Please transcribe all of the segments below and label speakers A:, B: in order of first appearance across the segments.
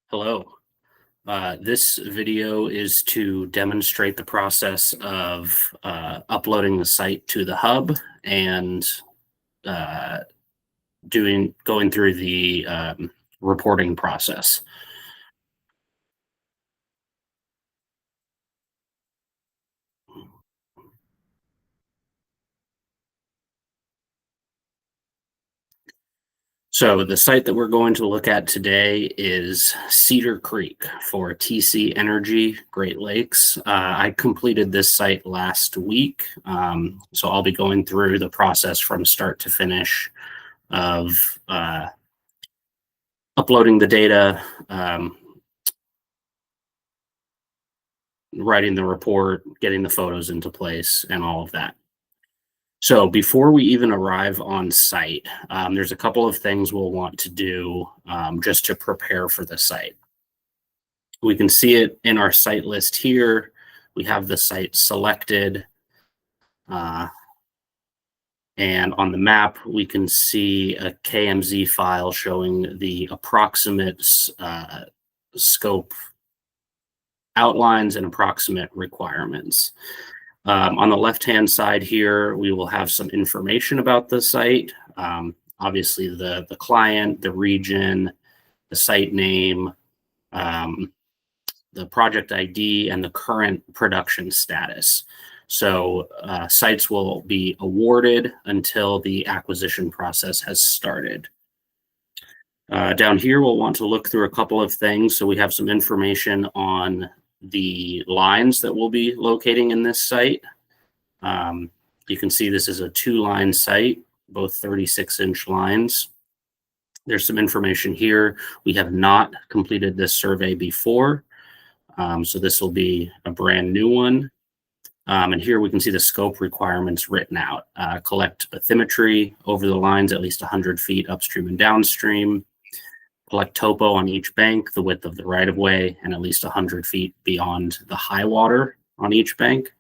A: Hello. This video is to demonstrate the process of uploading the site to the hub and uh, going through the reporting process. So the site that we're going to look at today is Cedar Creek for TC Energy Great Lakes. I completed this site last week, so I'll be going through the process from start to finish of uploading the data, writing the report, getting the photos into place, and all of that. So before we even arrive on site, there's a couple of things we'll want to do just to prepare for the site. We can see it in our site list here. We have the site selected. And on the map, we can see a KMZ file showing the approximate scope outlines and approximate requirements. On the left-hand side here, we will have some information about the site. Obviously, the client, the region, the site name, the project ID, and the current production status. So sites will be awarded until the acquisition process has started. Down here, we'll want to look through a couple of things. So we have some information on the lines that we'll be locating in this site. You can see this is a 2-line site, both 36-inch lines. There's some information here. We have not completed this survey before, so this will be a brand new one. And here we can see the scope requirements written out. Collect bathymetry over the lines at least 100 feet upstream and downstream. Collect topo on each bank, the width of the right-of-way, and at least 100 feet beyond the high water on each bank.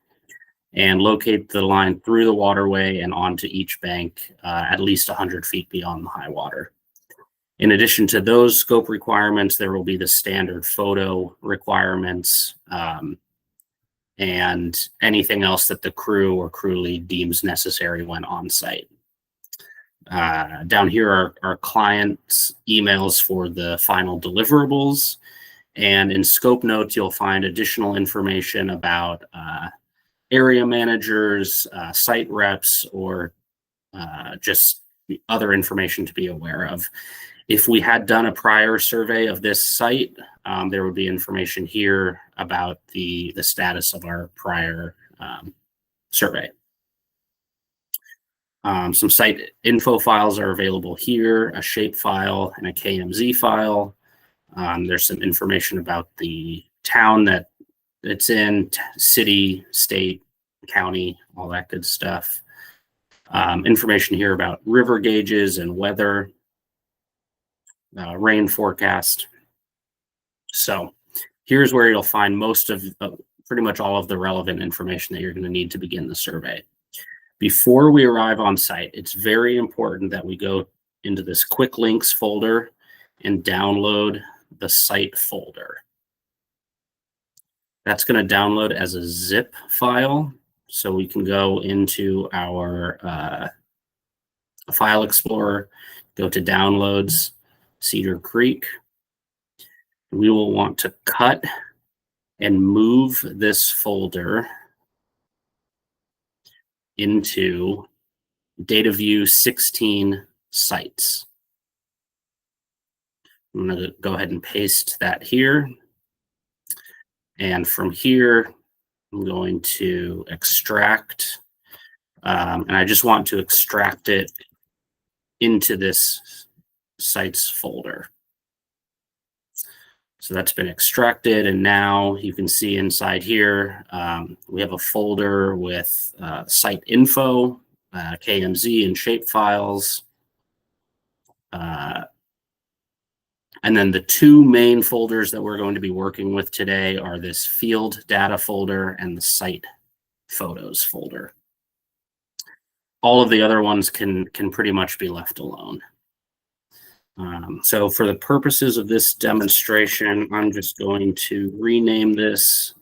A: And locate the line through the waterway and onto each bank at least 100 feet beyond the high water. In addition to those scope requirements, there will be the standard photo requirements and anything else that the crew or crew lead deems necessary when on site. Down here are our clients' emails for the final deliverables. And in scope notes, you'll find additional information about area managers, site reps, or just other information to be aware of. If we had done a prior survey of this site, there would be information here about the status of our prior survey. Some site info files are available here, a shape file and a KMZ file. There's some information about the town that it's in, city, state, county, all that good stuff. Information here about river gauges and weather, rain forecast. So here's where you'll find most of pretty much all of the relevant information that you're going to need to begin the survey. Before we arrive on site, it's very important that we go into this quick links folder and download the site folder. That's going to download as a zip file. So we can go into our file explorer, go to downloads, Cedar Creek. We will want to cut and move this folder into data view 16 sites. I'm going to go ahead and paste that here. And from here, I'm going to extract, and I just want to extract it into this sites folder. So that's been extracted, and now you can see inside here, we have a folder with site info, KMZ and shape files. And then the two main folders that we're going to be working with today are this field data folder and the site photos folder. All of the other ones can pretty much be left alone. So for the purposes of this demonstration, I'm just going to rename this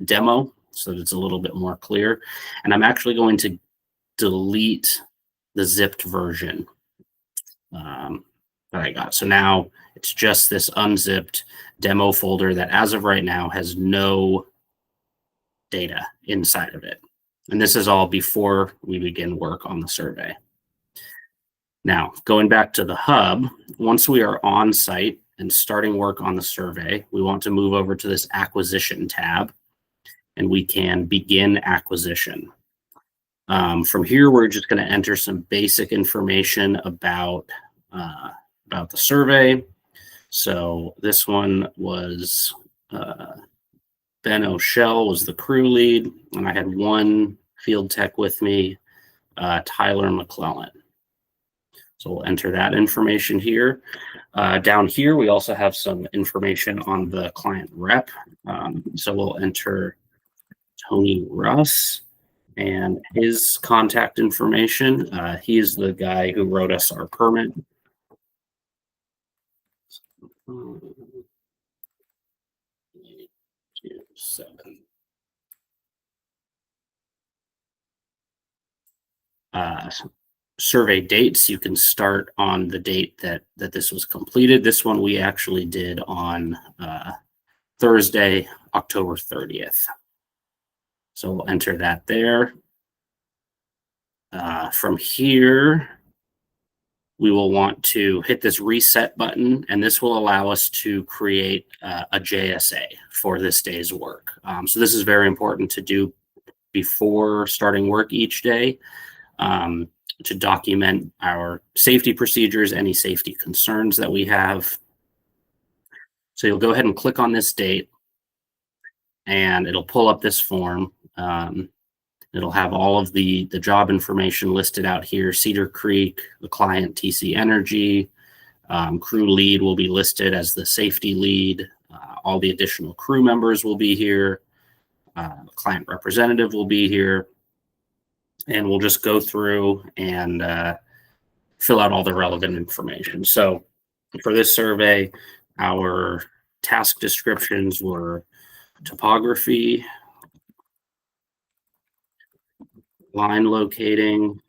A: demo so that it's a little bit more clear. And I'm actually going to delete the zipped version that I got. So now it's just this unzipped demo folder that as of right now has no data inside of it. And this is all before we begin work on the survey. Now, going back to the hub, once we are on site and starting work on the survey, we want to move over to this acquisition tab and we can begin acquisition. From here, we're just going to enter some basic information about the survey. So this one was Ben O'Shell was the crew lead, and I had one field tech with me, Tyler McClellan. So we'll enter that information here. Down here, we also have some information on the client rep. So we'll enter Tony Russ and his contact information. He's the guy who wrote us our permit. Survey dates, you can start on the date that this was completed. This one we actually did on Thursday, October 30th. So we'll enter that there. From here, we will want to hit this reset button, and this will allow us to create a JSA for this day's work. So this is very important to do before starting work each day, to document our safety procedures, any safety concerns that we have. So you'll go ahead and click on this date, and it'll pull up this form. It'll have all of the job information listed out here. Cedar Creek, the client TC Energy, crew lead will be listed as the safety lead. All the additional crew members will be here. Client representative will be here. And we'll just go through and fill out all the relevant information. So for this survey, our task descriptions were topography, line locating,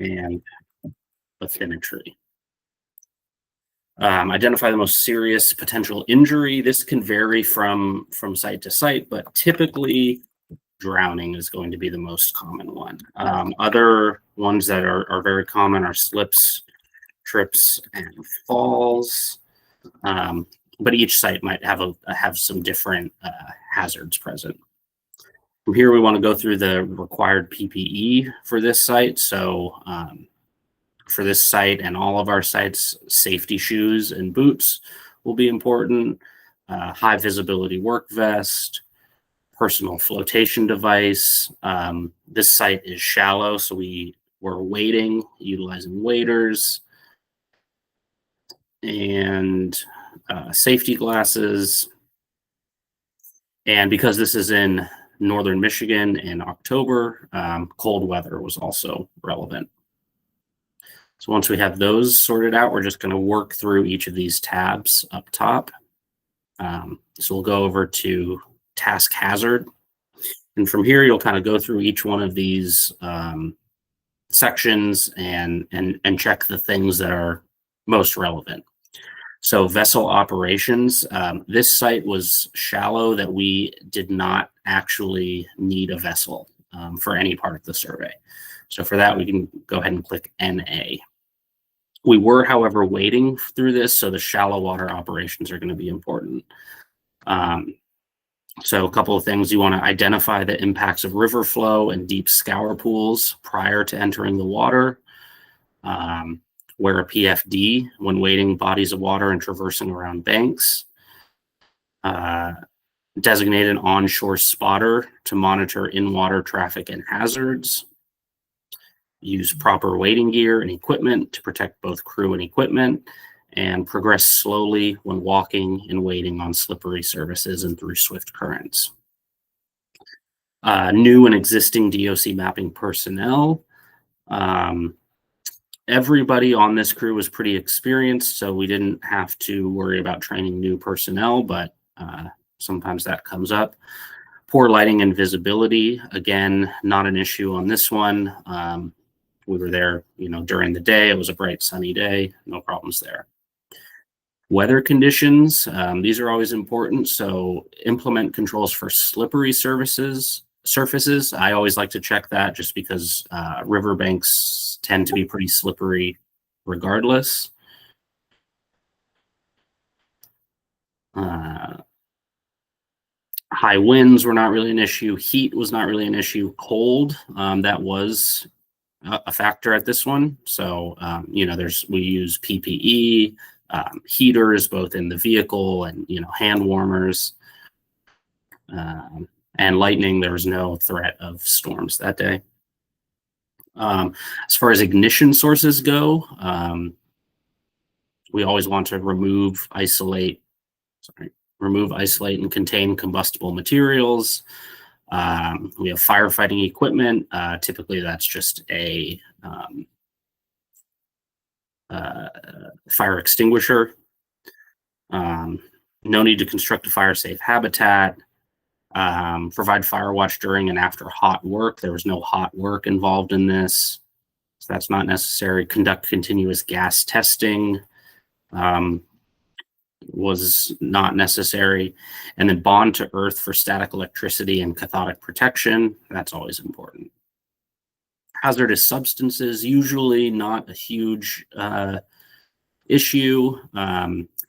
A: and bathymetry. Identify the most serious potential injury. This can vary from site to site, but typically drowning is going to be the most common one. Other ones that are very common are slips, trips, and falls. But each site might have some different hazards present. From here, we want to go through the required PPE for this site. So for this site and all of our sites, safety shoes and boots will be important. High visibility work vest, personal flotation device. This site is shallow, so we're wading, utilizing waders, and safety glasses. And because this is in northern Michigan in October, cold weather was also relevant. So once we have those sorted out, we're just going to work through each of these tabs up top. So we'll go over to task hazard. And from here, you'll kind of go through each one of these sections and check the things that are most relevant. So vessel operations, this site was shallow that we did not actually need a vessel for any part of the survey. So for that, we can go ahead and click NA. We were, however, wading through this, so the shallow water operations are going to be important. So a couple of things, you want to identify the impacts of river flow and deep scour pools prior to entering the water. Wear a PFD when wading bodies of water and traversing around banks. Designate an onshore spotter to monitor in-water traffic and hazards. Use proper wading gear and equipment to protect both crew and equipment, and progress slowly when walking and wading on slippery surfaces and through swift currents. New and existing DOC mapping personnel. Everybody on this crew was pretty experienced, so we didn't have to worry about training new personnel, but sometimes that comes up. Poor lighting and visibility, again, not an issue on this one. We were there, during the day. It was a bright, sunny day. No problems there. Weather conditions, these are always important. So implement controls for slippery surfaces. I always like to check that just because riverbanks tend to be pretty slippery regardless. Uh, High winds were not really an issue. Heat was not really an issue. Cold, that was a factor at this one. So, we use PPE, heaters, both in the vehicle and, hand warmers. And lightning, there was no threat of storms that day. As far as ignition sources go, we always want to remove, isolate, and contain combustible materials. We have firefighting equipment. Typically, that's just a fire extinguisher. No need to construct a fire-safe habitat. Provide fire watch during and after hot work. There was no hot work involved in this, so that's not necessary. Conduct continuous gas testing. Was not necessary. And then bond to earth for static electricity and cathodic protection. That's always important. Hazardous substances, usually not a huge issue.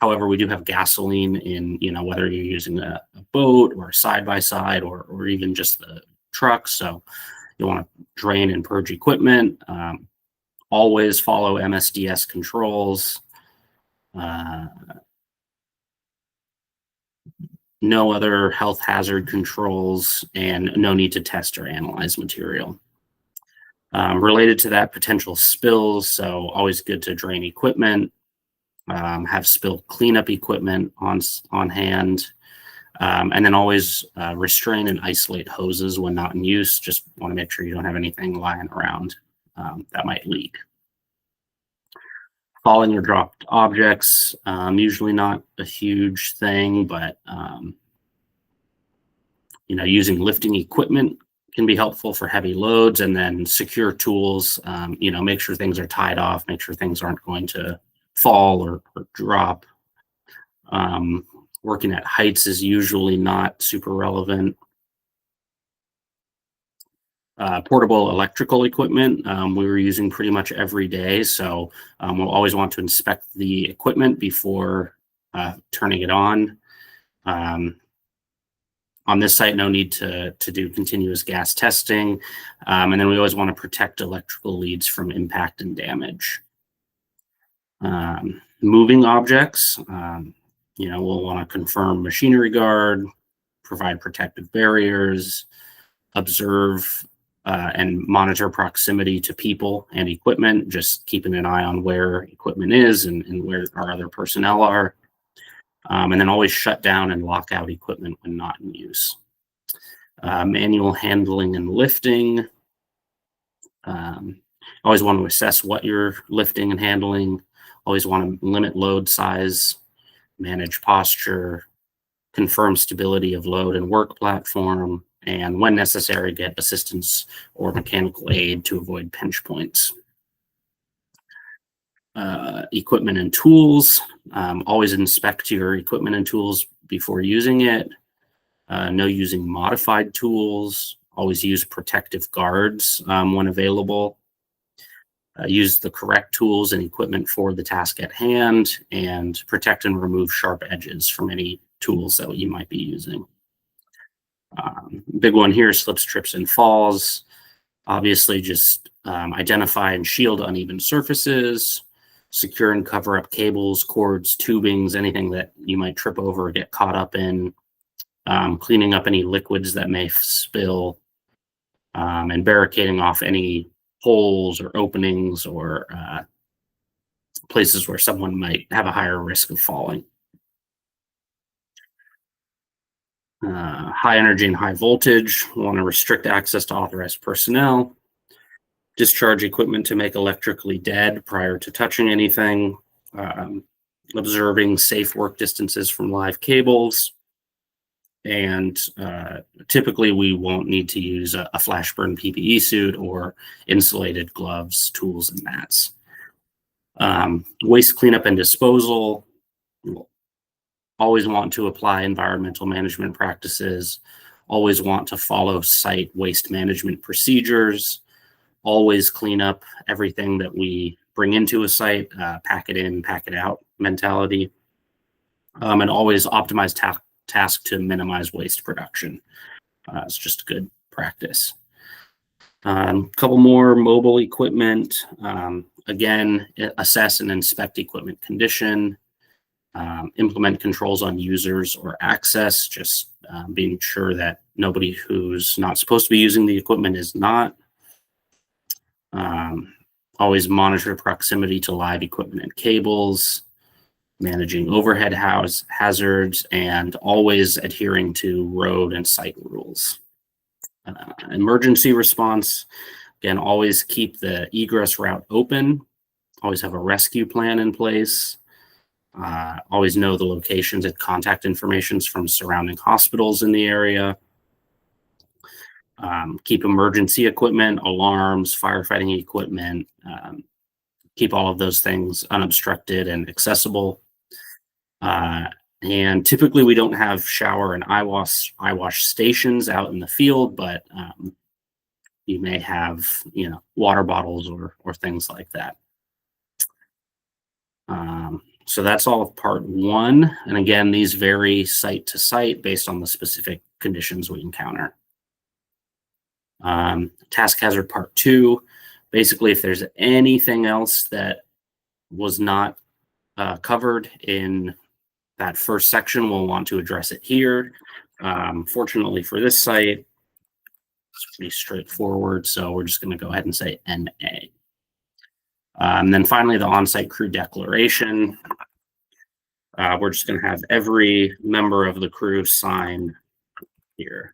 A: However, we do have gasoline in, whether you're using a boat or side-by-side or even just the truck. So you want to drain and purge equipment. Always follow MSDS controls. No other health hazard controls, and no need to test or analyze material. Related to that, potential spills, so always good to drain equipment, have spill cleanup equipment on hand, and then always restrain and isolate hoses when not in use. Just want to make sure you don't have anything lying around that might leak. Falling or dropped objects, usually not a huge thing, but using lifting equipment can be helpful for heavy loads, and then secure tools. Make sure things are tied off, make sure things aren't going to fall or drop. Working at heights is usually not super relevant. Portable electrical equipment, we were using pretty much every day, so we'll always want to inspect the equipment before turning it on. On this site, no need to do continuous gas testing, and then we always want to protect electrical leads from impact and damage. Moving objects, we'll want to confirm machinery guard, provide protective barriers, observe and monitor proximity to people and equipment, just keeping an eye on where equipment is and where our other personnel are. And then always shut down and lock out equipment when not in use. Manual handling and lifting. Always want to assess what you're lifting and handling. Always want to limit load size, manage posture, confirm stability of load and work platform, and when necessary, get assistance or mechanical aid to avoid pinch points. Equipment and tools. Always inspect your equipment and tools before using it. No using modified tools. Always use protective guards when available. Use the correct tools and equipment for the task at hand, and protect and remove sharp edges from any tools that you might be using. Big one here, slips, trips, and falls. Obviously, just identify and shield uneven surfaces, secure and cover up cables, cords, tubings, anything that you might trip over or get caught up in, cleaning up any liquids that may spill, and barricading off any holes or openings or places where someone might have a higher risk of falling. High energy and high voltage, we want to restrict access to authorized personnel. discharge equipment to make electrically dead prior to touching anything, um, observing safe work distances from live cables, and typically we won't need to use a flash burn PPE suit or insulated gloves, tools, and mats. Waste cleanup and disposal, we'll always want to apply environmental management practices, always want to follow site waste management procedures, always clean up everything that we bring into a site, pack it in, pack it out mentality, and always optimize task to minimize waste production. It's just good practice. A couple more: mobile equipment. Again, assess and inspect equipment condition. Implement controls on users or access, just being sure that nobody who's not supposed to be using the equipment is not. Always monitor proximity to live equipment and cables, managing overhead hazards, and always adhering to road and site rules. Emergency response, again, always keep the egress route open, always have a rescue plan in place, always know the locations and contact information from surrounding hospitals in the area. Keep emergency equipment, alarms, firefighting equipment, keep all of those things unobstructed and accessible. And typically we don't have shower and eye wash stations out in the field, but you may have, water bottles or things like that. So that's all of part one. And again, these vary site to site based on the specific conditions we encounter. Task hazard part two, basically if there's anything else that was not covered in that first section, we'll want to address it here. Fortunately for this site, it's pretty straightforward, so we're just going to go ahead and say NA. And then finally, the on-site crew declaration. We're just going to have every member of the crew sign here.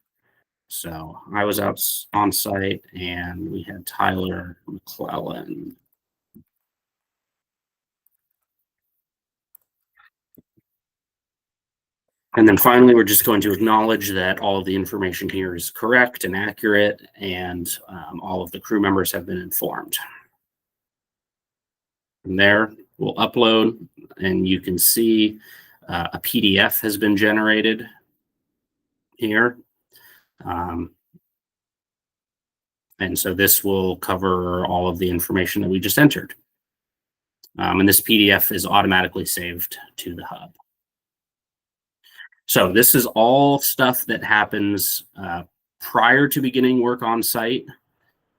A: So I was out on site, and we had Tyler McClellan. And then finally, we're just going to acknowledge that all of the information here is correct and accurate, and all of the crew members have been informed. From there, we'll upload, and you can see a PDF has been generated here. And so this will cover all of the information that we just entered. And this PDF is automatically saved to the hub. So this is all stuff that happens prior to beginning work on site.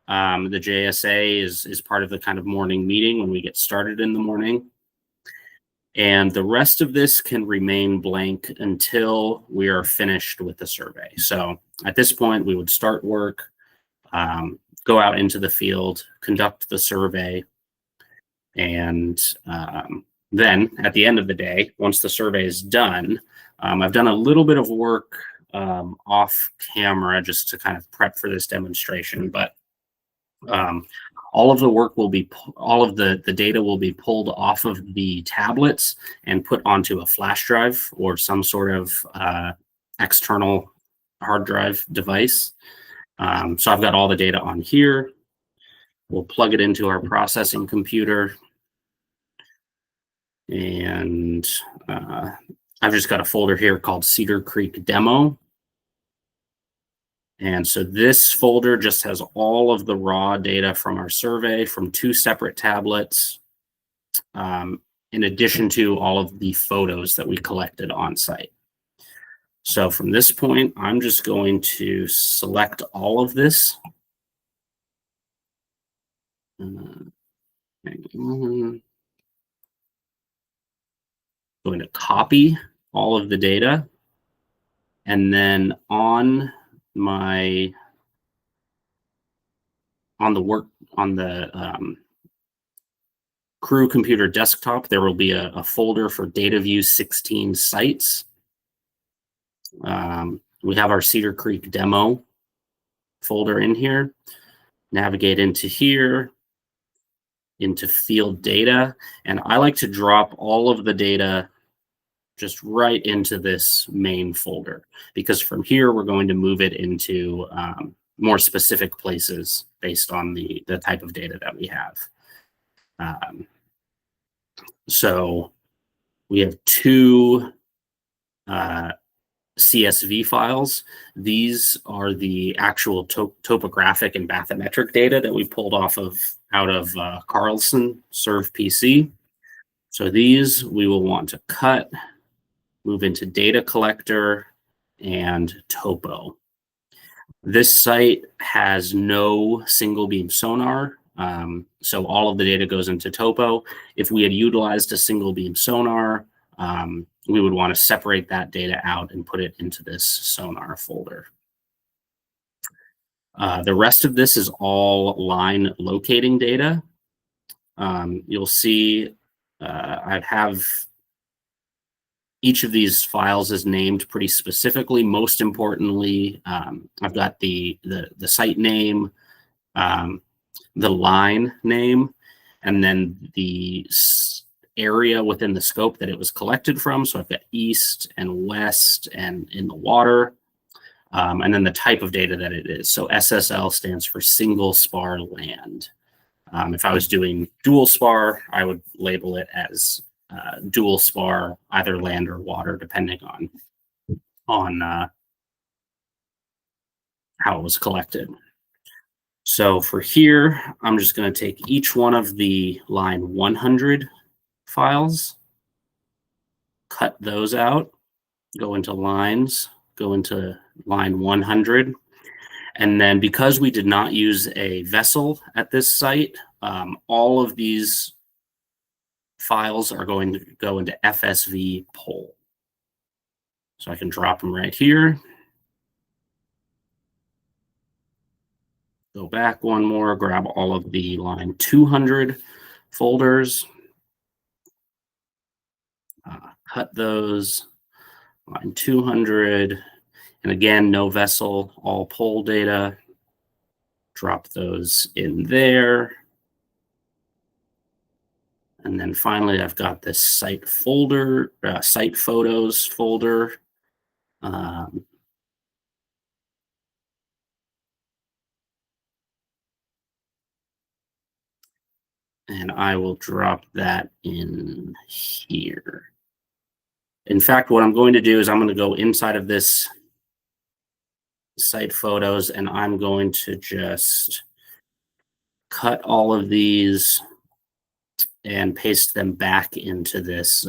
A: The JSA is part of the kind of morning meeting when we get started in the morning. And the rest of this can remain blank until we are finished with the survey. So at this point, we would start work, go out into the field, conduct the survey, and then at the end of the day, once the survey is done, I've done a little bit of work off camera just to kind of prep for this demonstration, but all of the work will be, all of the data will be pulled off of the tablets and put onto a flash drive or some sort of external hard drive device. So I've got all the data on here. We'll plug it into our processing computer. And I've just got a folder here called Cedar Creek Demo. And so this folder just has all of the raw data from our survey from 2 separate tablets, in addition to all of the photos that we collected on site. So from this point, I'm just going to select all of this. Going to copy all of the data, and then on the crew computer desktop, there will be a folder for data view 16 sites. We have our Cedar Creek demo folder in here. navigate into here, into field data, and I like to drop all of the data just right into this main folder, because from here we're going to move it into more specific places based on the type of data that we have. So we have two CSV files. These are the actual topographic and bathymetric data that we pulled out of Carlson Serve PC. So these we will want to cut, move into data collector and topo. This site has no single beam sonar, so all of the data goes into topo. If we had utilized a single beam sonar, we would want to separate that data out and put it into this sonar folder. The rest of this is all line locating data. You'll see I have each of these files is named pretty specifically. Most importantly, I've got the site name, the line name, and then the area within the scope that it was collected from. So I've got east and west and in the water, and then the type of data that it is. So SSL stands for single spar land. If I was doing dual spar, I would label it as dual spar, either land or water, depending on how it was collected. So for here, I'm just going to take each one of the line 100 files, cut those out, go into lines, go into line 100. And then because we did not use a vessel at this site, all of these files are going to go into FSV poll. So I can drop them right here. Go back one more, grab all of the line 200 folders, cut those, line 200, and again, no vessel, all poll data, drop those in there. And then finally, I've got this site folder, site photos folder. And I will drop that in here. In fact, what I'm going to do is I'm going to go inside of this site photos, and I'm going to just cut all of these and paste them back into this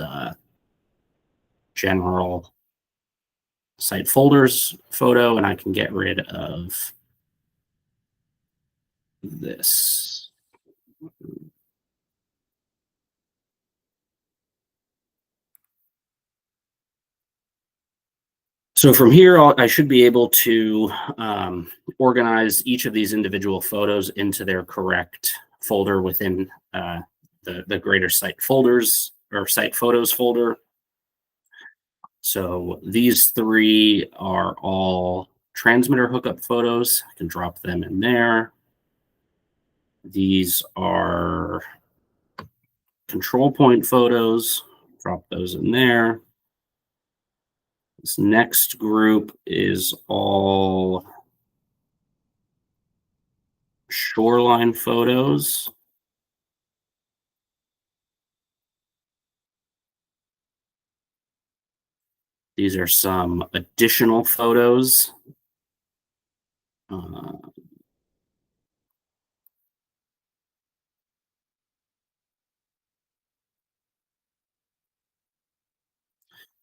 A: general site folders photo, and I can get rid of this. So from here, I should be able to organize each of these individual photos into their correct folder within the greater site folders or site photos folder. So these three are all transmitter hookup photos. I can drop them in there. These are control point photos. Drop those in there. This next group is all shoreline photos. These are some additional photos.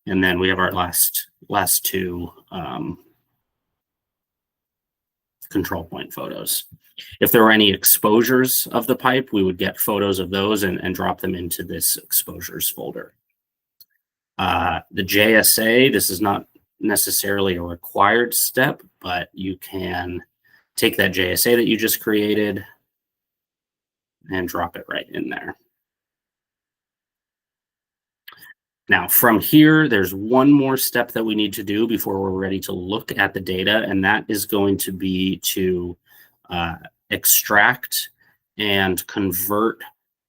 A: And then we have our last two control point photos. If there were any exposures of the pipe, we would get photos of those and drop them into this exposures folder. The JSA, this is not necessarily a required step, but you can take that JSA that you just created and drop it right in there. Now, from here, there's one more step that we need to do before we're ready to look at the data, and that is going to be to extract and convert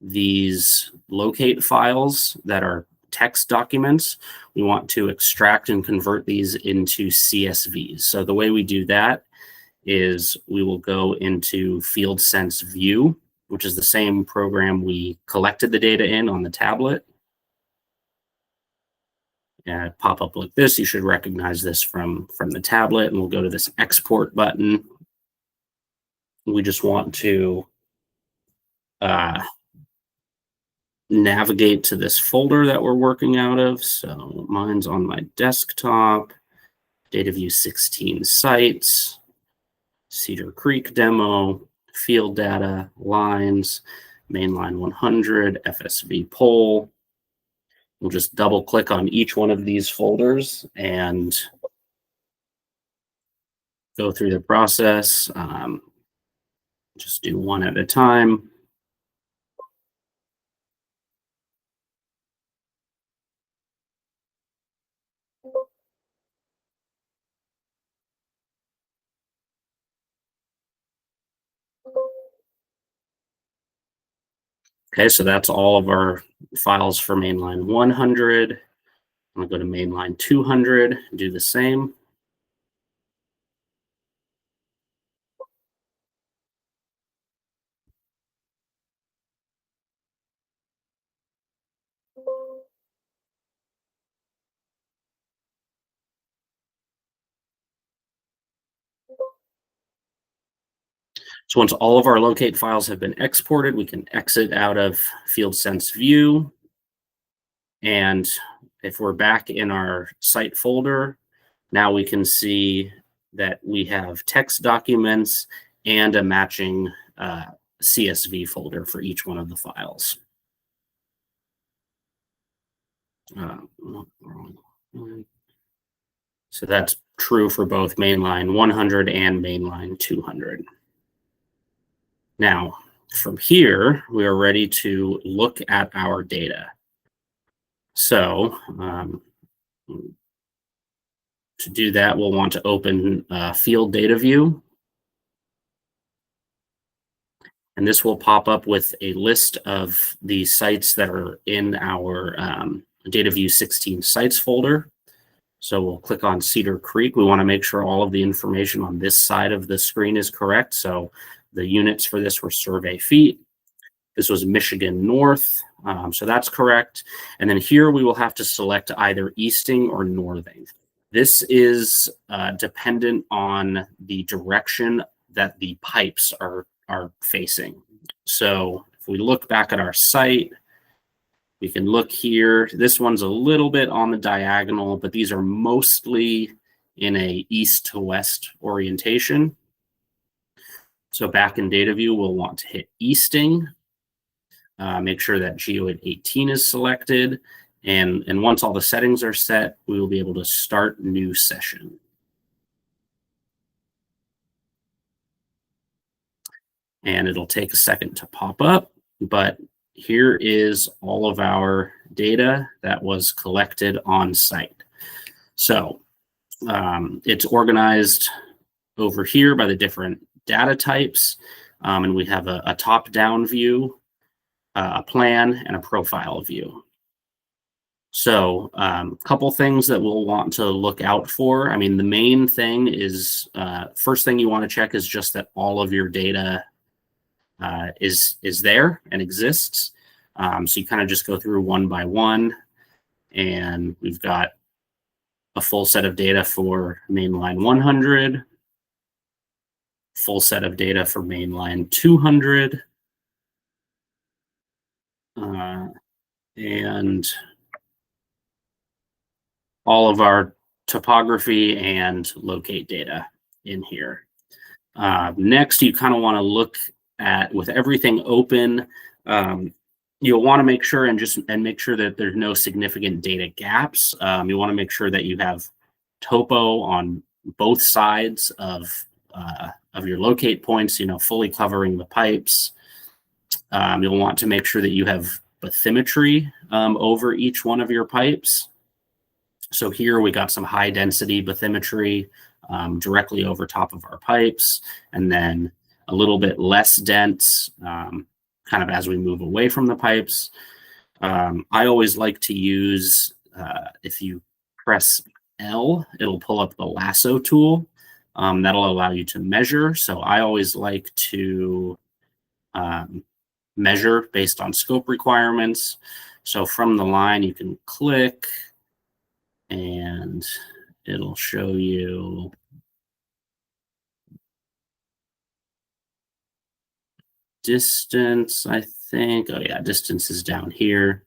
A: these locate files that are text documents. We want to extract and convert these into CSVs. So the way we do that is we will go into Field Sense View, which is the same program we collected the data in on the tablet. And pop up like this. You should recognize this from the tablet, and we'll go to this export button. We just want to navigate to this folder that we're working out of. So mine's on my desktop, Data View 16 sites, Cedar Creek demo, field data, lines, mainline 100, FSV poll. We'll just double click on each one of these folders and go through the process. Just do one at a time. Okay, so that's all of our files for mainline 100. I'm gonna go to mainline 200, do the same. So once all of our locate files have been exported, we can exit out of Field Sense View. And if we're back in our site folder, now we can see that we have text documents and a matching CSV folder for each one of the files. So that's true for both mainline 100 and mainline 200. Now, from here, we are ready to look at our data. So to do that, we'll want to open Field Data View. And this will pop up with a list of the sites that are in our Data View 16 sites folder. So we'll click on Cedar Creek. We want to make sure all of the information on this side of the screen is correct. So the units for this were survey feet. This was Michigan North, so that's correct. And then here we will have to select either easting or northing. This is dependent on the direction that the pipes are facing. So if we look back at our site, we can look here. This one's a little bit on the diagonal, but these are mostly in a east to west orientation. So back in Data View, we'll want to hit easting. Make sure that Geoid 18 is selected. And once all the settings are set, we will be able to start new session. And it'll take a second to pop up, but here is all of our data that was collected on site. So it's organized over here by the different data types. And we have a top-down view, a plan, and a profile view. So a couple things that we'll want to look out for. I mean, the main thing is, first thing you want to check is just that all of your data is there and exists. So you kind of just go through one by one, and we've got a full set of data for mainline 100, full set of data for mainline 200, and all of our topography and locate data in here. Next, you kind of want to look at, with everything open, you'll want to make sure and make sure that there's no significant data gaps. You want to make sure that you have topo on both sides of your locate points, fully covering the pipes. You'll want to make sure that you have bathymetry over each one of your pipes. So here we got some high density bathymetry directly over top of our pipes, and then a little bit less dense, kind of as we move away from the pipes. I always like to use, if you press L, it'll pull up the lasso tool. That'll allow you to measure. So I always like to measure based on scope requirements. So from the line, you can click and it'll show you distance, I think. Oh yeah, distance is down here.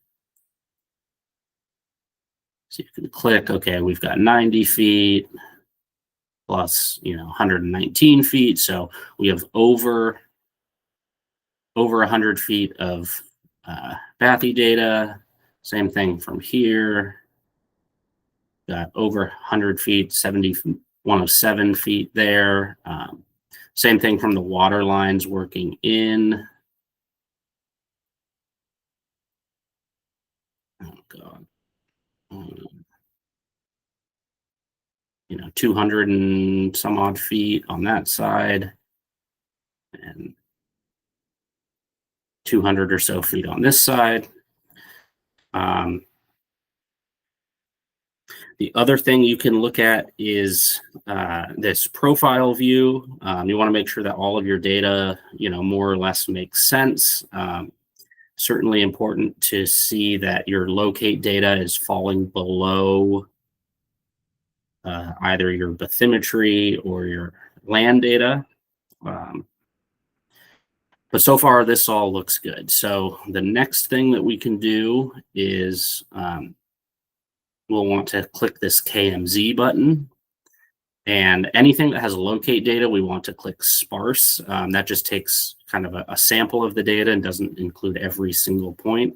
A: So you can click, okay, we've got 90 feet plus, 119 feet. So we have over 100 feet of bathy data. Same thing from here. Got over 100 feet, 107 feet there. Same thing from the water lines working in. Oh God. 200 and some odd feet on that side, and 200 or so feet on this side. The other thing you can look at is this profile view. You want to make sure that all of your data, more or less makes sense. Certainly important to see that your locate data is falling below either your bathymetry or your land data. But so far, this all looks good. So the next thing that we can do is we'll want to click this KMZ button. And anything that has locate data, we want to click sparse. That just takes kind of a sample of the data and doesn't include every single point.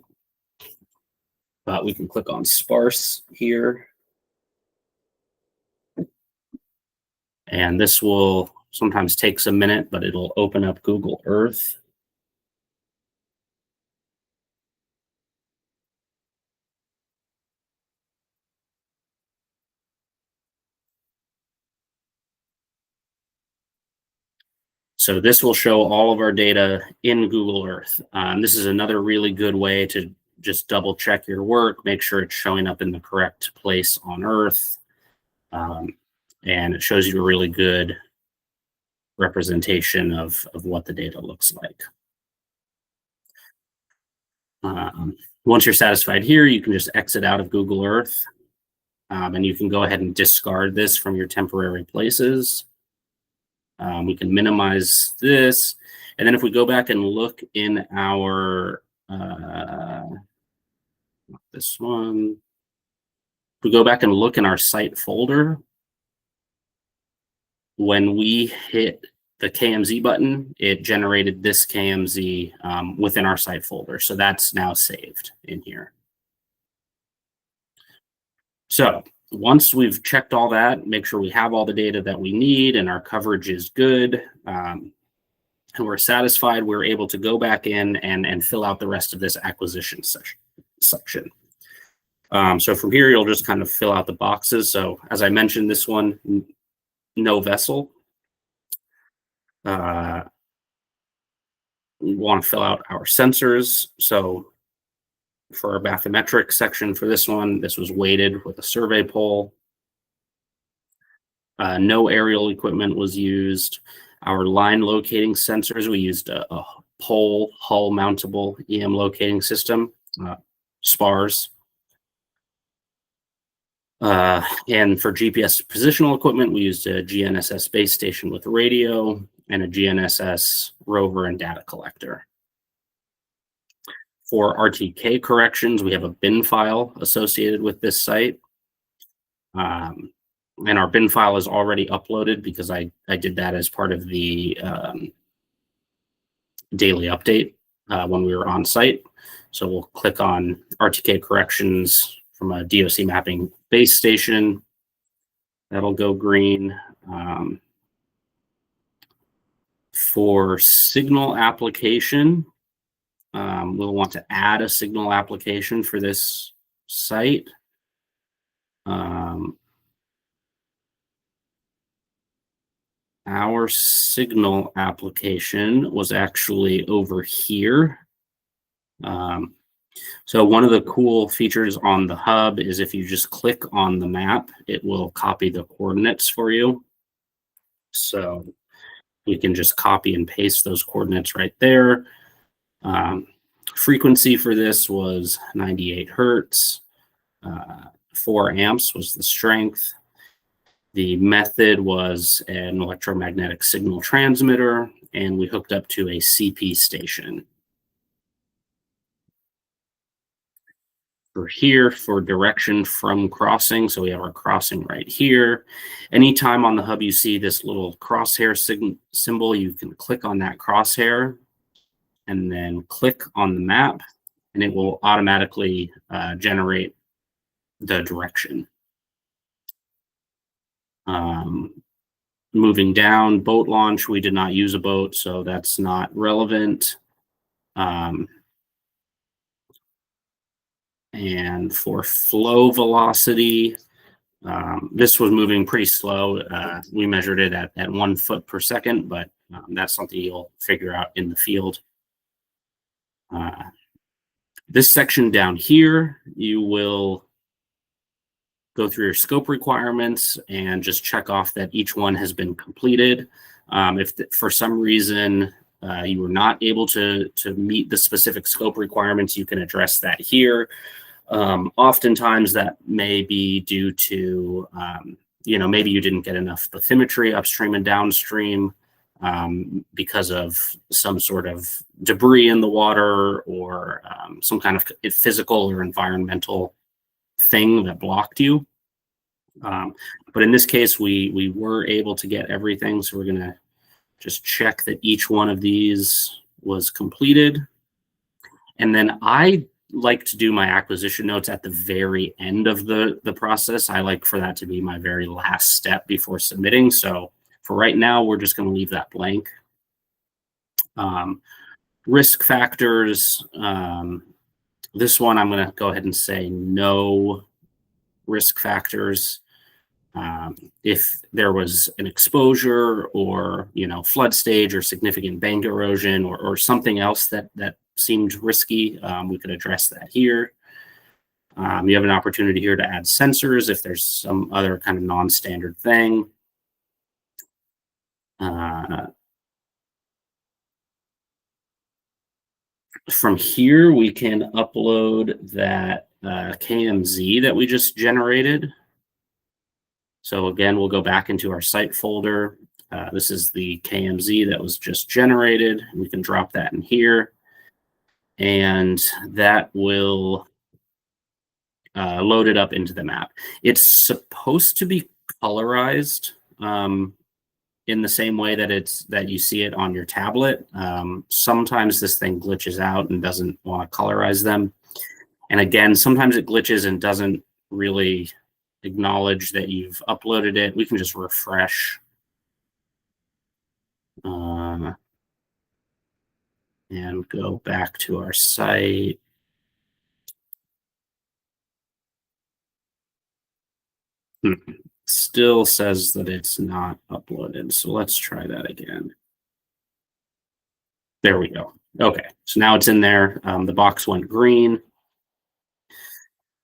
A: But we can click on sparse here. And this will sometimes takes a minute, but it'll open up Google Earth. So this will show all of our data in Google Earth. This is another really good way to just double check your work, make sure it's showing up in the correct place on Earth. And it shows you a really good representation of what the data looks like. Once you're satisfied here, you can just exit out of Google Earth. And you can go ahead and discard this from your temporary places. We can minimize this. And then if we go back and look in our, this one, if we go back and look in our site folder, when we hit the KMZ button, it generated this KMZ within our site folder. So that's now saved in here. So once we've checked all that, make sure we have all the data that we need and our coverage is good, and we're satisfied, we're able to go back in and fill out the rest of this acquisition section. So from here, you'll just kind of fill out the boxes. So as I mentioned, this one, no vessel. We want to fill out our sensors. So for our bathymetric section for this one, this was weighted with a survey pole. No aerial equipment was used. Our line locating sensors, we used a pole hull mountable EM locating system, SPARS. And for GPS positional equipment, we used a GNSS base station with radio and a GNSS rover and data collector. For RTK corrections, we have a bin file associated with this site. And our bin file is already uploaded because I did that as part of the daily update when we were on site. So we'll click on RTK corrections from a DOC mapping base station. That'll go green. For signal application, we'll want to add a signal application for this site. our signal application was actually over here. Um, so one of the cool features on the hub is if you just click on the map, it will copy the coordinates for you. So you can just copy and paste those coordinates right there. Um, Frequency for this was 98 hertz. 4 amps was the strength. The method was an electromagnetic signal transmitter, and we hooked up to a CP station. For here, for direction from crossing, so we have our crossing right here. Anytime on the hub you see this little crosshair symbol, you can click on that crosshair and then click on the map, and it will automatically generate the direction. Moving down, boat launch, we did not use a boat, so that's not relevant. And for flow velocity, this was moving pretty slow. We measured it at 1 foot per second, but that's something you'll figure out in the field. This section down here, you will go through your scope requirements and just check off that each one has been completed. If for some reason you were not able to meet the specific scope requirements, you can address that here. Oftentimes that may be due to, maybe you didn't get enough bathymetry upstream and downstream because of some sort of debris in the water or some kind of physical or environmental thing that blocked you. But in this case, we were able to get everything. So we're going to just check that each one of these was completed. And then I like to do my acquisition notes at the very end of the process. I like for that to be my very last step before submitting. So for right now, we're just going to leave that blank. Risk factors. This one, I'm going to go ahead and say no risk factors. If there was an exposure or flood stage or significant bank erosion or something else that seemed risky, we could address that here. You have an opportunity here to add sensors if there's some other kind of non-standard thing. From here, we can upload that KMZ that we just generated. So again, we'll go back into our site folder. This is the KMZ that was just generated. We can drop that in here. And that will load it up into the map. It's supposed to be colorized in the same way that you see it on your tablet. Sometimes this thing glitches out and doesn't want to colorize them. And again, sometimes it glitches and doesn't really acknowledge that you've uploaded it. We can just refresh. And go back to our site. Still says that it's not uploaded. So let's try that again. There we go. Okay, so now it's in there. The box went green.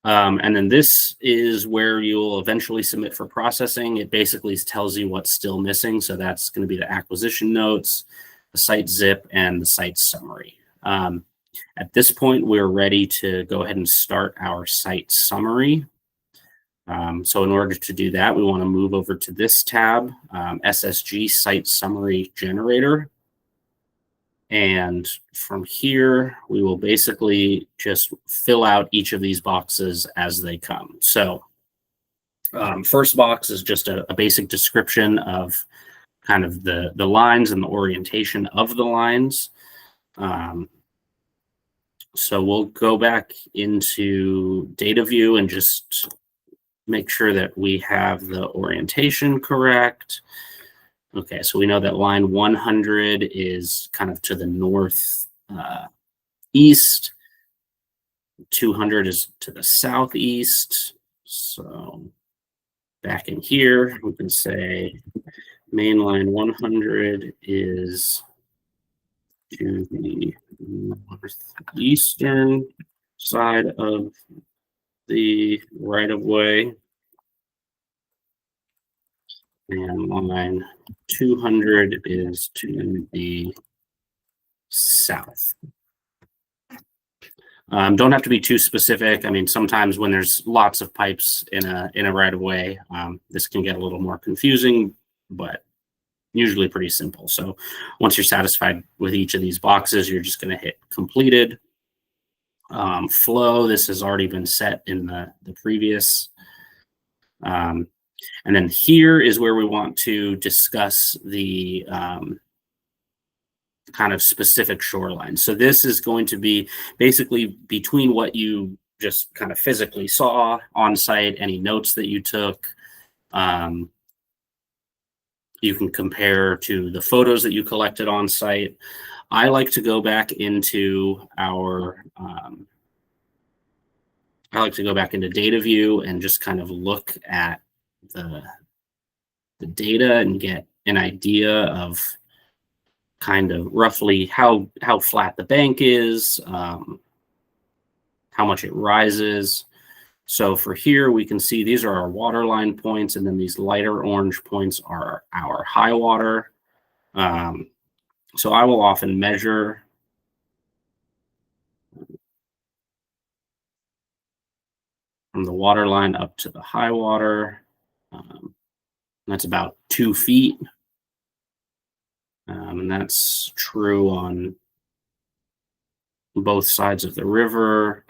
A: And then this is where you'll eventually submit for processing. It basically tells you what's still missing. So that's going to be the acquisition notes, the site zip, and the site summary. At this point, we're ready to go ahead and start our site summary. So in order to do that, we want to move over to this tab, SSG Site Summary Generator. And from here, we will basically just fill out each of these boxes as they come. So first box is just a basic description of kind of the lines and the orientation of the lines. So we'll go back into data view and just make sure that we have the orientation correct. Okay, so we know that line 100 is kind of to the north east. 200 is to the southeast. So back in here, we can say Main line 100 is to the northeastern side of the right of way, and line 200 is to the south. Don't have to be too specific. I mean, sometimes when there's lots of pipes in a right of way, this can get a little more confusing, but usually pretty simple. So once you're satisfied with each of these boxes, you're just going to hit completed. Flow, this has already been set in the previous. And then here is where we want to discuss the kind of specific shoreline. So this is going to be basically between what you just kind of physically saw on site, any notes that you took. You can compare to the photos that you collected on site. I like to go back into our data view and just kind of look at the data and get an idea of kind of roughly how flat the bank is, how much it rises. So for here, we can see these are our water line points, and then these lighter orange points are our high water. So I will often measure from the water line up to the high water. That's about 2 feet. And that's true on both sides of the river.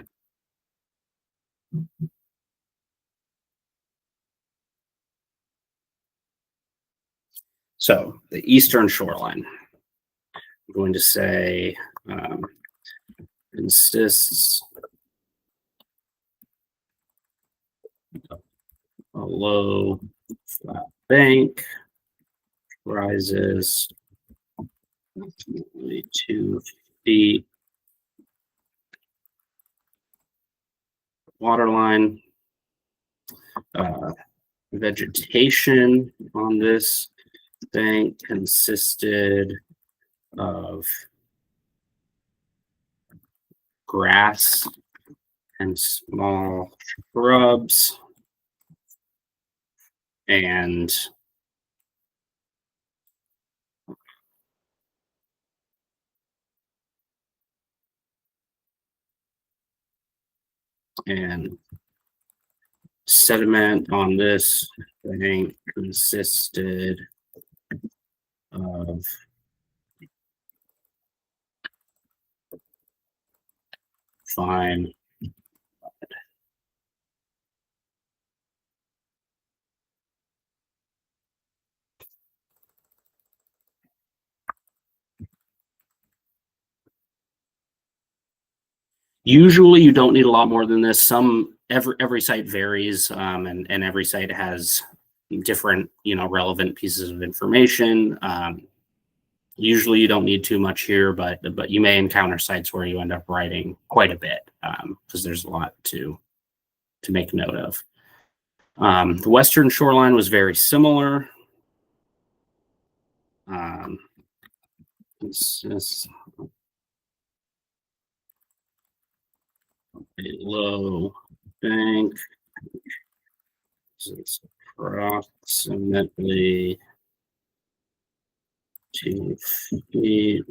A: So the eastern shoreline, I'm going to say consists of a low flat bank, rises 2 feet water line. Vegetation on this bank consisted of grass and small shrubs and sediment on this bank consisted of fine mud. Usually you don't need a lot more than this. Every site varies, and every site has different, relevant pieces of information. Usually you don't need too much here, but you may encounter sites where you end up writing quite a bit, because there's a lot to make note of. The western shoreline was very similar. It's a low bank. It's approximately 2 feet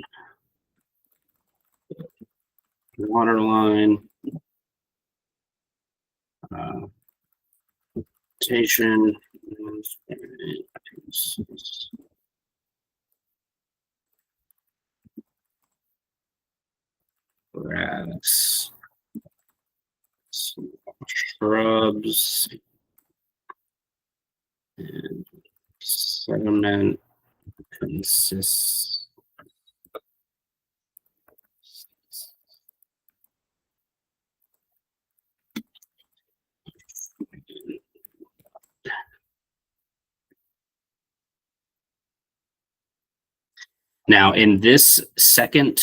A: water line. Vegetation grass, shrubs, and sediment consists Now, in this second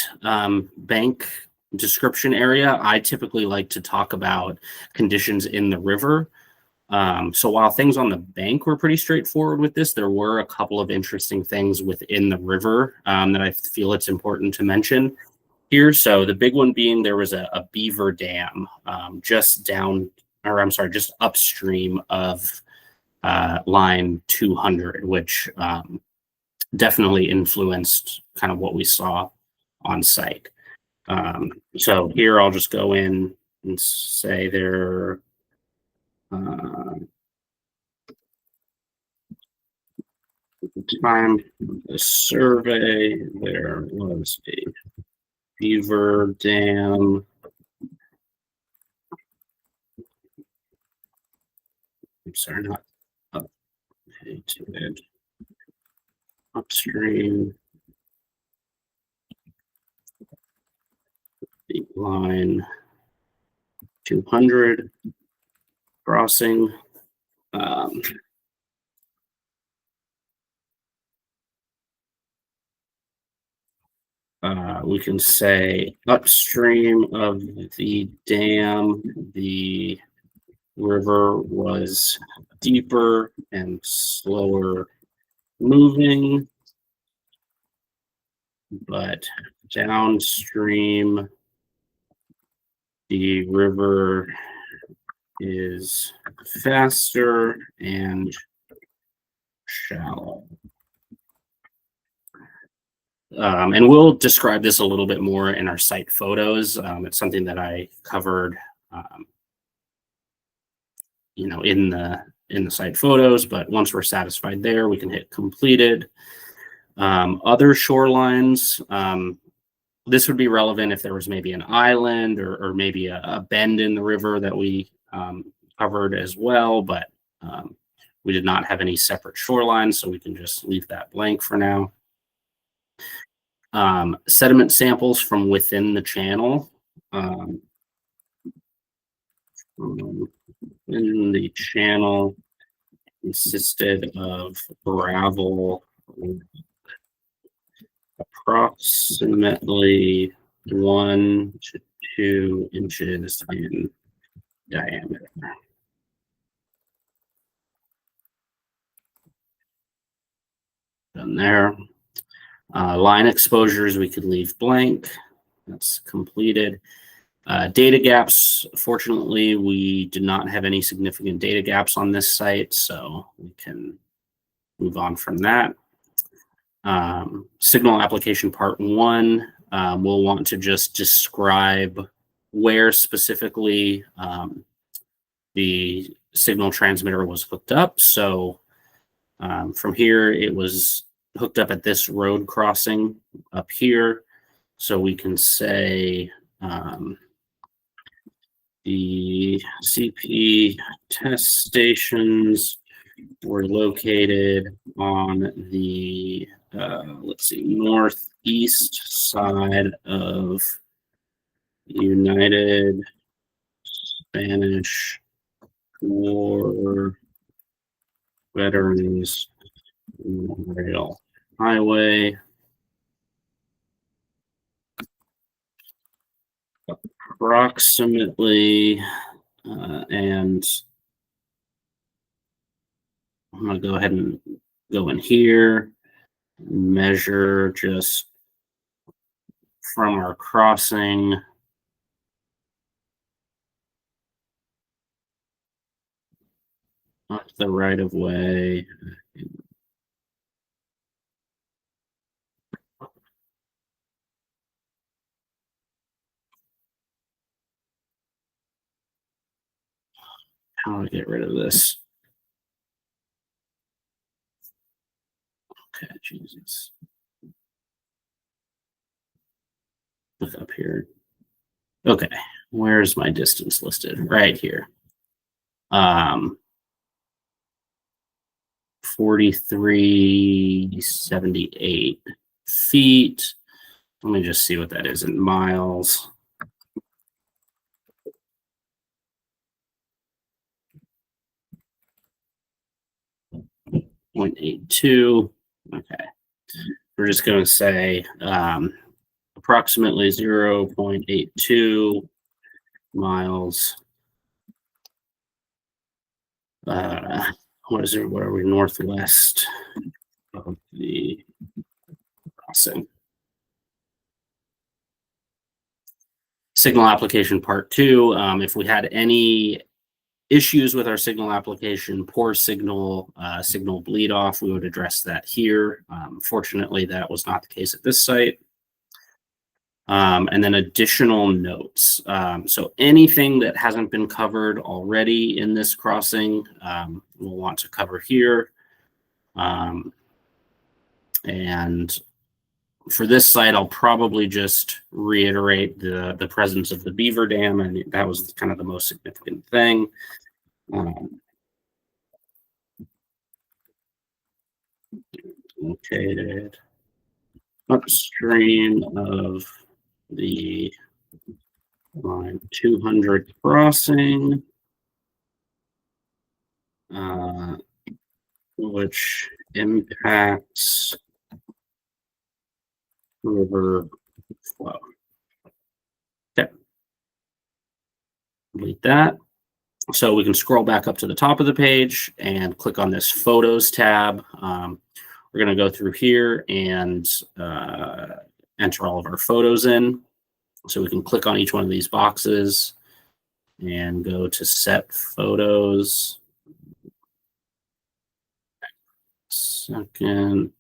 A: bank description area, I typically like to talk about conditions in the river. So while things on the bank were pretty straightforward with this, there were a couple of interesting things within the river that I feel it's important to mention here. So the big one being there was a beaver dam just just upstream of line 200, which definitely influenced kind of what we saw on site. So here I'll just go in and say there. Time the survey, there was a beaver dam. I'm sorry, not updated. Upstream. The line 200 crossing. We can say upstream of the dam, the river was deeper and slower moving, but downstream, the river is faster and shallow. And we'll describe this a little bit more in our site photos. It's something that I covered, in the site photos. But once we're satisfied there, we can hit completed. Other shorelines. This would be relevant if there was maybe an island or maybe a bend in the river that we covered as well. But we did not have any separate shorelines, so we can just leave that blank for now. Sediment samples from within the channel. In the channel consisted of gravel approximately 1 to 2 inches in diameter. Done there. Line exposures we could leave blank. That's completed. Data gaps, fortunately, we did not have any significant data gaps on this site, so we can move on from that. Signal application part 1, we'll want to just describe where specifically the signal transmitter was hooked up. So from here, it was hooked up at this road crossing up here. So we can say the CP test stations were located on the, northeast side of United Spanish War Veterans Memorial Highway. Approximately, and I'm going to go ahead and go in here, measure just from our crossing up the right of way. How do I get rid of this? Okay, Jesus. Look up here. Okay, where's my distance listed? Right here. 4378 feet. Let me just see what that is in miles. 0.82. Okay. We're just going to say approximately 0.82 miles uh, what is it? Where are we? Northwest of the crossing. Signal application part two. If we had any issues with our signal application, poor signal, signal bleed off, we would address that here. Fortunately, that was not the case at this site. And then additional notes. So anything that hasn't been covered already in this crossing, we'll want to cover here. And for this site, I'll probably just reiterate the presence of the beaver dam, and that was kind of the most significant thing. Located upstream of the line 200 crossing, uh, which impacts river flow. Okay, delete that. So we can scroll back up to the top of the page and click on this Photos tab. We're going to go through here and enter all of our photos in. So we can click on each one of these boxes and go to Set Photos. Second.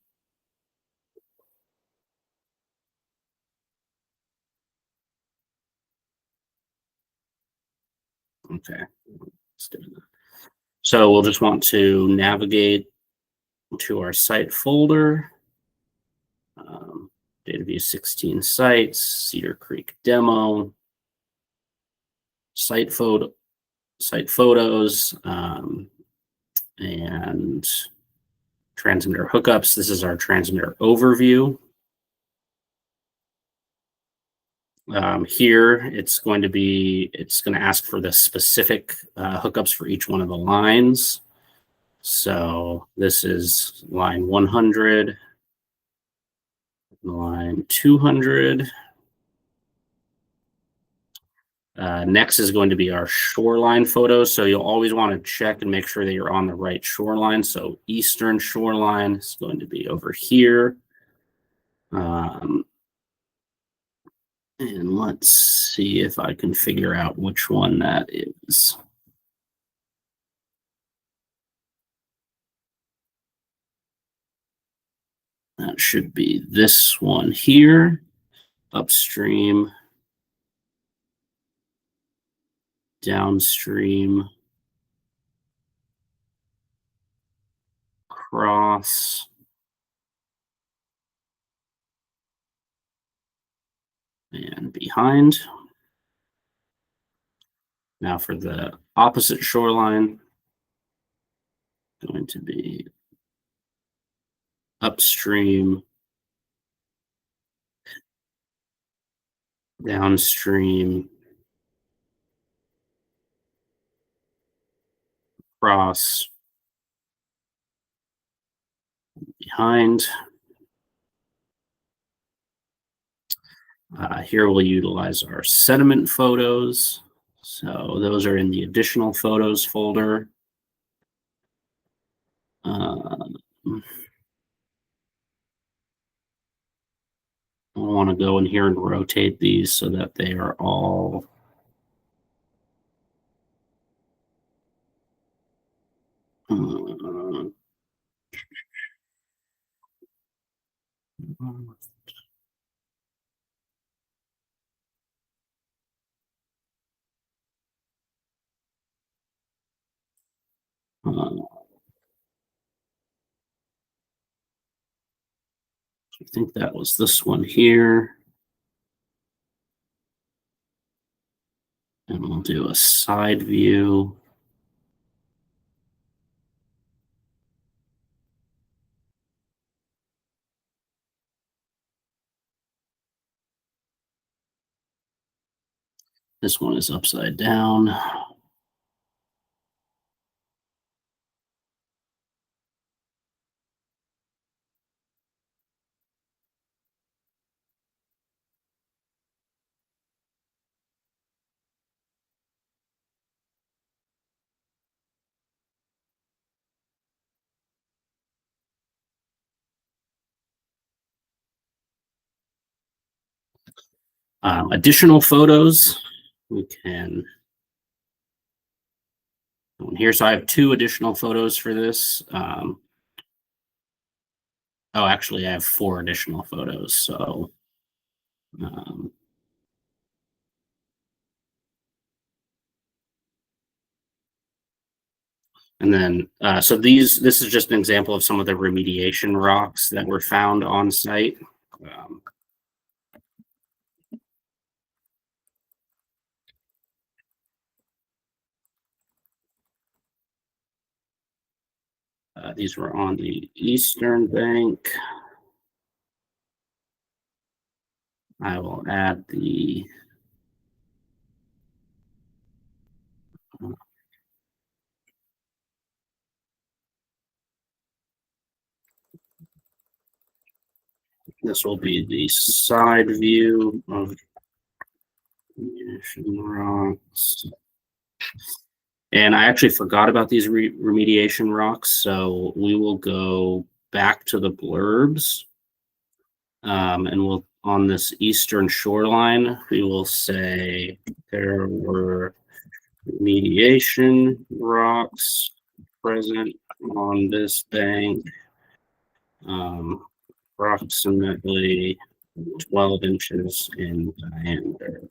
A: Okay. So we'll just want to navigate to our site folder. Data view 16 sites, Cedar Creek demo, site photos, and transmitter hookups. This is our transmitter overview. Here, it's going to ask for the specific hookups for each one of the lines. So this is line 100, line 200. Next is going to be our shoreline photos. So you'll always want to check and make sure that you're on the right shoreline. So eastern shoreline is going to be over here. And let's see if I can figure out which one that is. That should be this one here, upstream, downstream, cross, and behind. Now for the opposite shoreline, going to be upstream, downstream, cross, behind. Here we'll utilize our sediment photos. So those are in the additional photos folder. I want to go in here and rotate these so that they are all I think that was this one here. And we'll do a side view. This one is upside down. Additional photos, we can go in here. So I have 2 additional photos for this. Oh, actually, I have 4 additional photos. So, um, and then, so this is just an example of some of the remediation rocks that were found on site. Um, these were on the eastern bank. I will add the this will be the side view of remediation rocks. And I actually forgot about these remediation rocks, so we will go back to the blurbs, and we'll on this eastern shoreline, we will say there were remediation rocks present on this bank, approximately 12 inches in diameter.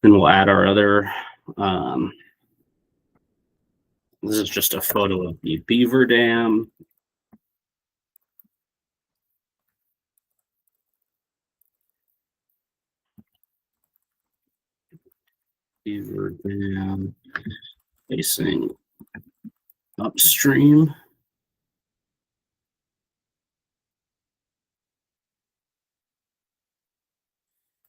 A: Then we'll add our other, this is just a photo of the beaver dam. Beaver dam facing upstream.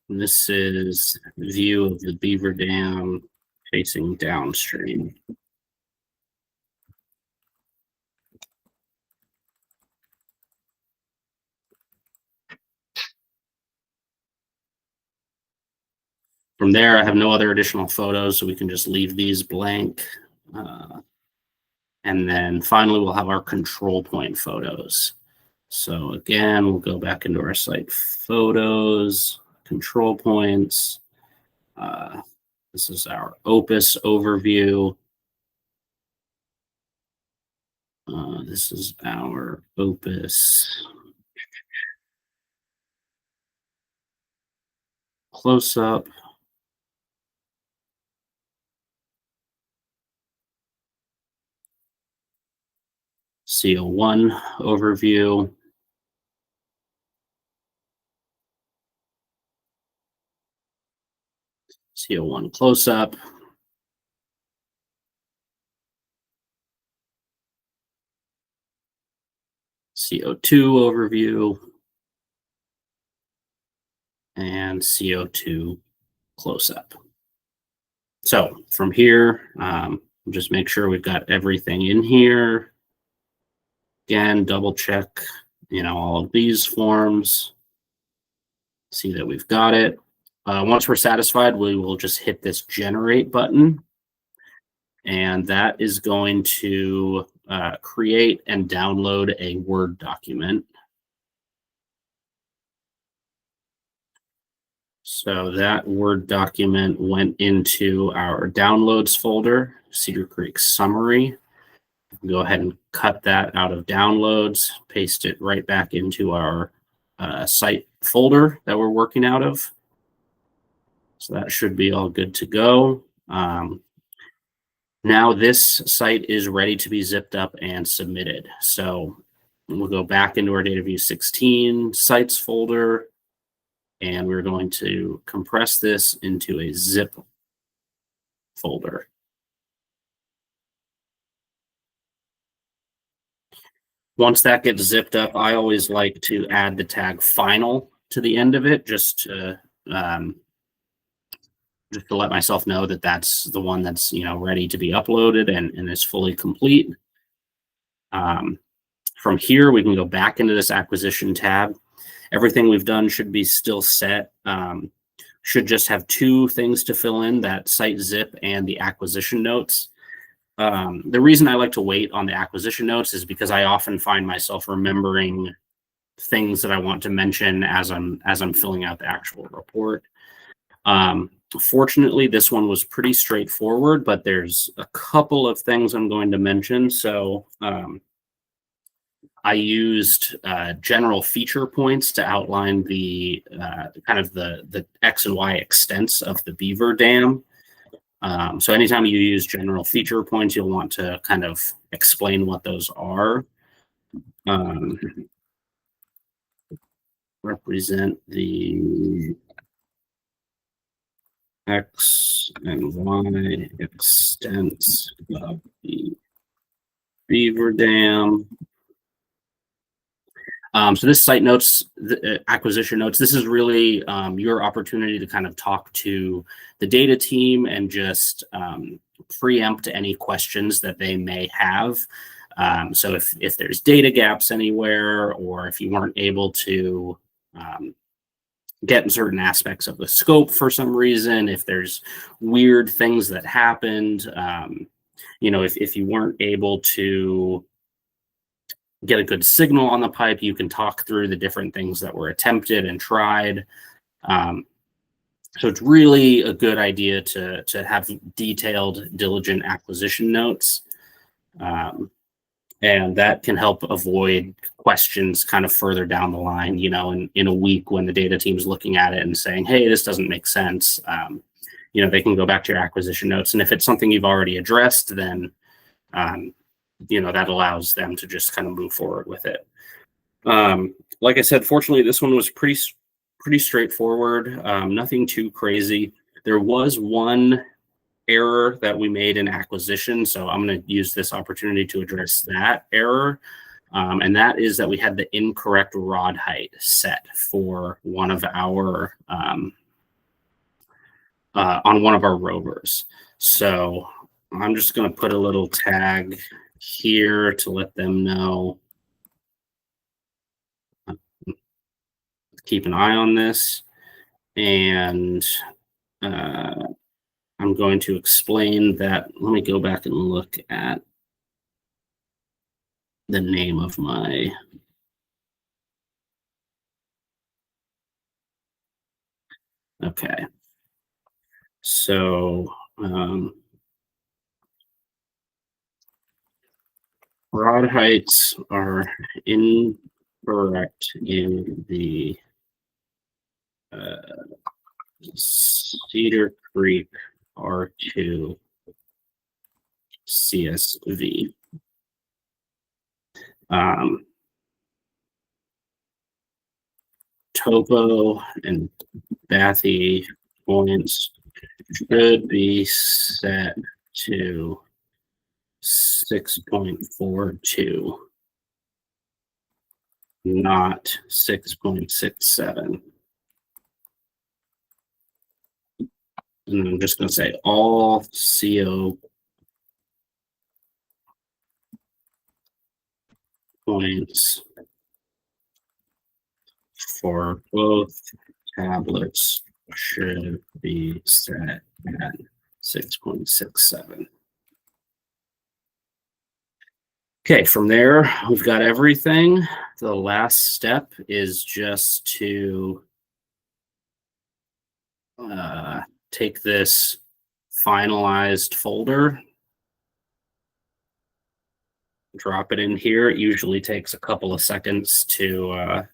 A: And this is view of the beaver dam facing downstream. From there, I have no other additional photos, so we can just leave these blank. And then finally, we'll have our control point photos. So again, we'll go back into our site photos, control points. This is our Opus overview. This is our Opus close-up. CO1 overview. CO1 close-up. CO2 overview. And CO2 close-up. So from here, just make sure we've got everything in here. Again, double check, all of these forms. See that we've got it. Once we're satisfied, we will just hit this generate button. And that is going to create and download a Word document. So that Word document went into our downloads folder, Cedar Creek summary. Go ahead and cut that out of downloads, paste it right back into our site folder that we're working out of. So that should be all good to go. Now this site is ready to be zipped up and submitted. So we'll go back into our DataView 16 sites folder, and we're going to compress this into a zip folder. Once that gets zipped up, I always like to add the tag final to the end of it, just to let myself know that that's the one that's ready to be uploaded and is fully complete. From here, we can go back into this acquisition tab. Everything we've done should be still set. should just have two things to fill in, that site zip and the acquisition notes. The reason I like to wait on the acquisition notes is because I often find myself remembering things that I want to mention as I'm filling out the actual report. Um, Fortunately, this one was pretty straightforward, but there's a couple of things I'm going to mention. So I used general feature points to outline the kind of the X and Y extents of the beaver dam. So anytime you use general feature points, you'll want to kind of explain what those are. Um, Represent the X and Y extents of the beaver dam. So this site notes, the acquisition notes, this is really your opportunity to kind of talk to the data team and just preempt any questions that they may have. So if there's data gaps anywhere, or if you weren't able to get certain aspects of the scope for some reason, if there's weird things that happened, if you weren't able to get a good signal on the pipe, you can talk through the different things that were attempted and tried. Um, so it's really a good idea to have detailed, diligent acquisition notes. And that can help avoid questions kind of further down the line, in a week when the data team's looking at it and saying, hey, this doesn't make sense. They can go back to your acquisition notes. And if it's something you've already addressed, then that allows them to just kind of move forward with it. Like I said, fortunately, this one was pretty straightforward. Nothing too crazy. There was one error that we made in acquisition, so I'm going to use this opportunity to address that error. And that is that we had the incorrect rod height set for one of our on one of our rovers. So I'm just going to put a little tag here to let them know. Keep an eye on this, and I'm going to explain that. Let me go back and look at the name of my okay. So rod heights are incorrect in the Cedar Creek R2 CSV. Topo and bathy points should be set to 6.42, not 6.67. And I'm just going to say all CO points for both tablets should be set at 6.67. Okay, from there, we've got everything. The last step is just to take this finalized folder, drop it in here. It usually takes a couple of seconds to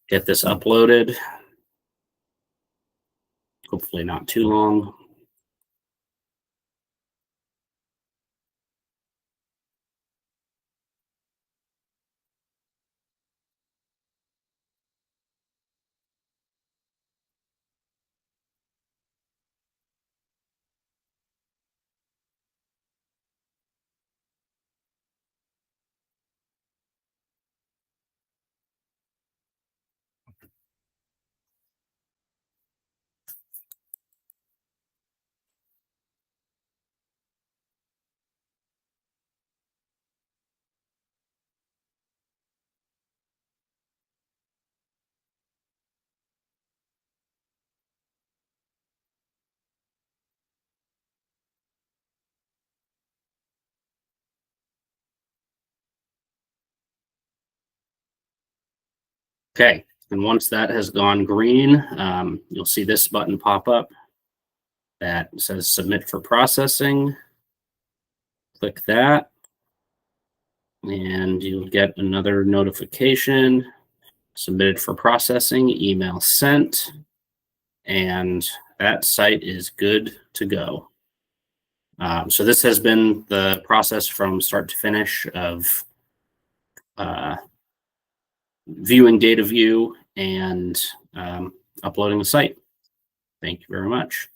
A: get this uploaded. Hopefully not too long. Okay, and once that has gone green, you'll see this button pop up that says submit for processing. Click that, and you'll get another notification. Submitted for processing, email sent, and that site is good to go. So this has been the process from start to finish of viewing data view and uploading the site. Thank you very much.